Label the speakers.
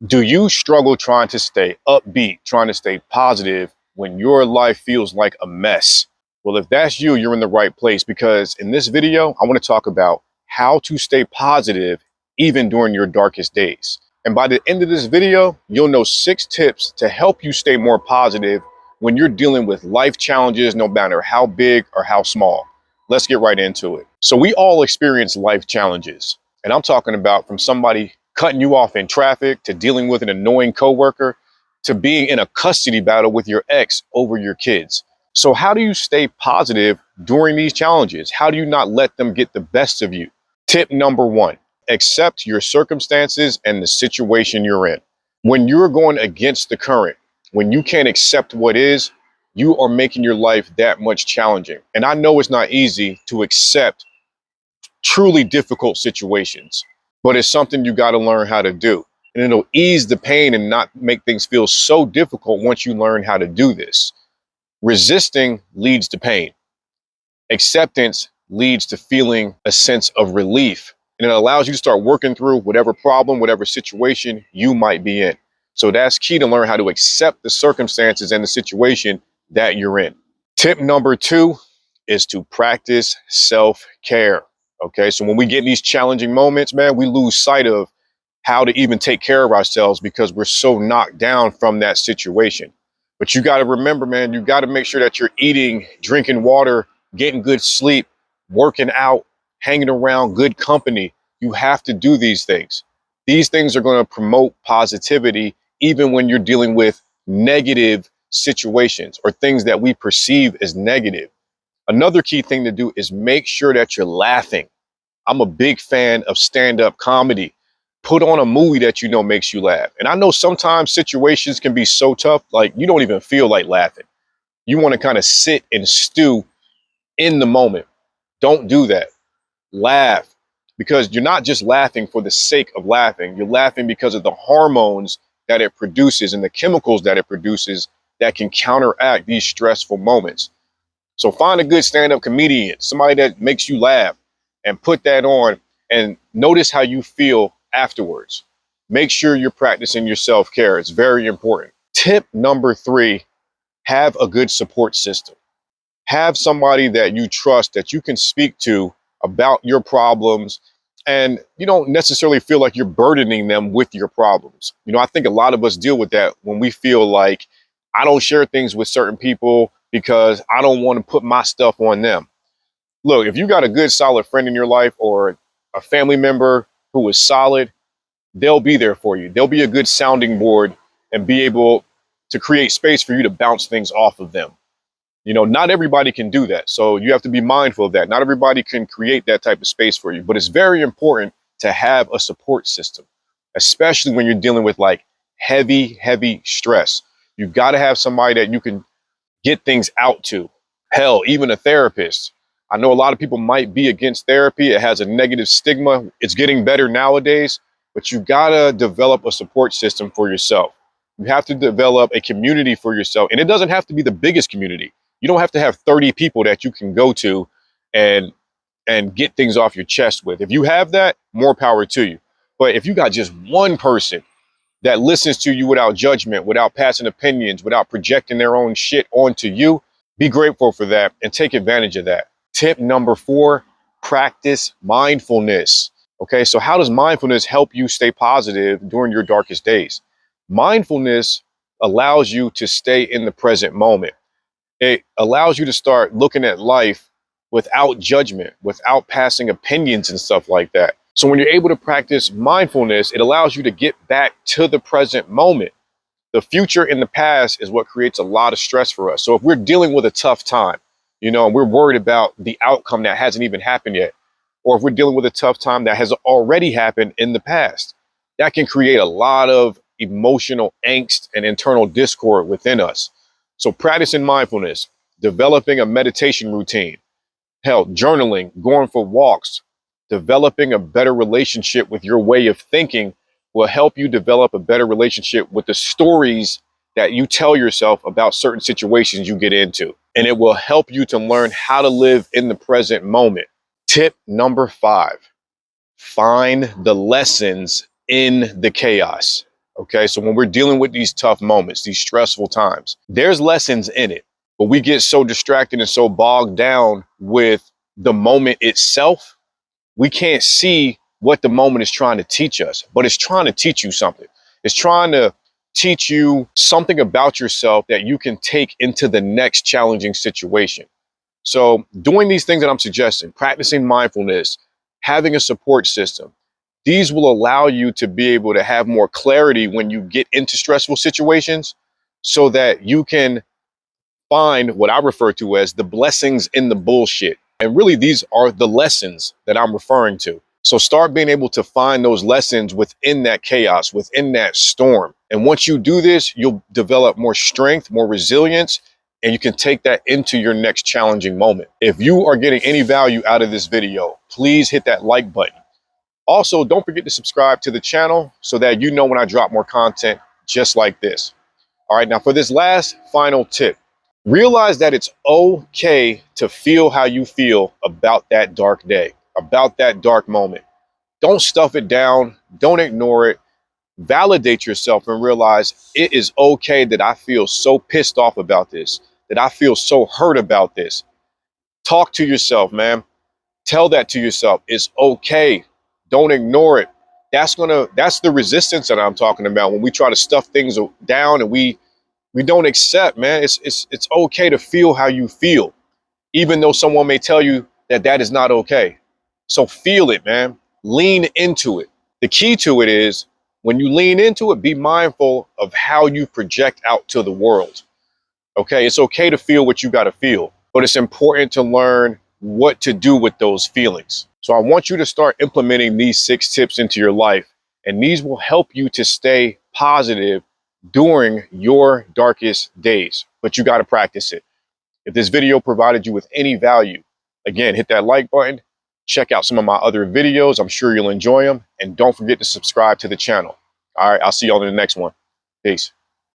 Speaker 1: Do you struggle trying to stay upbeat, trying to stay positive when your life feels like a mess? Well, if that's you, you're in the right place because in this video, I want to talk about how to stay positive even during your darkest days. And by the end of this video, you'll know 6 tips to help you stay more positive when you're dealing with life challenges, no matter how big or how small. Let's get right into it. So we all experience life challenges. And I'm talking about from somebody cutting you off in traffic, to dealing with an annoying coworker, to being in a custody battle with your ex over your kids. So how do you stay positive during these challenges? How do you not let them get the best of you? Tip number 1, accept your circumstances and the situation you're in. When you're going against the current, when you can't accept what is, you are making your life that much challenging. And I know it's not easy to accept truly difficult situations, but it's something you got to learn how to do. And it'll ease the pain and not make things feel so difficult once you learn how to do this. Resisting leads to pain. Acceptance leads to feeling a sense of relief. And it allows you to start working through whatever problem, whatever situation you might be in. So that's key, to learn how to accept the circumstances and the situation that you're in. Tip number 2 is to practice self-care. Okay, so when we get in these challenging moments, man, we lose sight of how to even take care of ourselves because we're so knocked down from that situation. But you got to remember, man, you got to make sure that you're eating, drinking water, getting good sleep, working out, hanging around good company. You have to do these things. These things are going to promote positivity even when you're dealing with negative situations or things that we perceive as negative. Another key thing to do is make sure that you're laughing. I'm a big fan of stand-up comedy. Put on a movie that you know makes you laugh. And I know sometimes situations can be so tough, like you don't even feel like laughing. You want to kind of sit and stew in the moment. Don't do that. Laugh, because you're not just laughing for the sake of laughing. You're laughing because of the hormones that it produces and the chemicals that it produces that can counteract these stressful moments. So find a good stand-up comedian, somebody that makes you laugh, and put that on and notice how you feel afterwards. Make sure you're practicing your self-care. It's very important. Tip number 3, have a good support system. Have somebody that you trust, that you can speak to about your problems, and you don't necessarily feel like you're burdening them with your problems. You know, I think a lot of us deal with that when we feel like I don't share things with certain people because I don't want to put my stuff on them. Look, if you got a good, solid friend in your life or a family member who is solid, they'll be there for you. They'll be a good sounding board and be able to create space for you to bounce things off of them. You know, not everybody can do that. So you have to be mindful of that. Not everybody can create that type of space for you, but it's very important to have a support system, especially when you're dealing with like heavy stress. You've got to have somebody that you can get things out to. Hell, even a therapist. I know a lot of people might be against therapy. It has a negative stigma. It's getting better nowadays, but you gotta develop a support system for yourself. You have to develop a community for yourself. And it doesn't have to be the biggest community. You don't have to have 30 people that you can go to and get things off your chest with. If you have that, more power to you. But if you got just one person that listens to you without judgment, without passing opinions, without projecting their own shit onto you, be grateful for that and take advantage of that. Tip number 4, practice mindfulness. Okay, so how does mindfulness help you stay positive during your darkest days? Mindfulness allows you to stay in the present moment. It allows you to start looking at life without judgment, without passing opinions and stuff like that. So when you're able to practice mindfulness, it allows you to get back to the present moment. The future and the past is what creates a lot of stress for us. So if we're dealing with a tough time, you know, and we're worried about the outcome that hasn't even happened yet, or if we're dealing with a tough time that has already happened in the past, that can create a lot of emotional angst and internal discord within us. So practicing mindfulness, developing a meditation routine, hell, journaling, going for walks, developing a better relationship with your way of thinking will help you develop a better relationship with the stories that you tell yourself about certain situations you get into. And it will help you to learn how to live in the present moment. Tip number 5, find the lessons in the chaos. Okay, so when we're dealing with these tough moments, these stressful times, there's lessons in it, but we get so distracted and so bogged down with the moment itself, we can't see what the moment is trying to teach us, but it's trying to teach you something. It's trying to teach you something about yourself that you can take into the next challenging situation. So doing these things that I'm suggesting, practicing mindfulness, having a support system, these will allow you to be able to have more clarity when you get into stressful situations so that you can find what I refer to as the blessings in the bullshit. And really, these are the lessons that I'm referring to. So start being able to find those lessons within that chaos, within that storm. And once you do this, you'll develop more strength, more resilience, and you can take that into your next challenging moment. If you are getting any value out of this video, please hit that like button. Also, don't forget to subscribe to the channel so that you know when I drop more content just like this. All right, now for this last final tip, realize that it's okay to feel how you feel about that dark day, about that dark moment. Don't stuff it down. Don't ignore it. Validate yourself and realize it is okay that I feel so pissed off about this, that I feel so hurt about this. Talk to yourself, man. Tell that to yourself. It's okay. Don't ignore it. That's the resistance that I'm talking about when we try to stuff things down and we don't accept, man. It's okay to feel how you feel, even though someone may tell you that that is not okay. So feel it, man. Lean into it. The key to it is when you lean into it, be mindful of how you project out to the world. Okay, it's okay to feel what you got to feel, but it's important to learn what to do with those feelings. So I want you to start implementing these 6 tips into your life, and these will help you to stay positive during your darkest days, but you got to practice it. If this video provided you with any value, again, hit that like button, check out some of my other videos. I'm sure you'll enjoy them, and don't forget to subscribe to the channel. All right, I'll see y'all in the next one. Peace.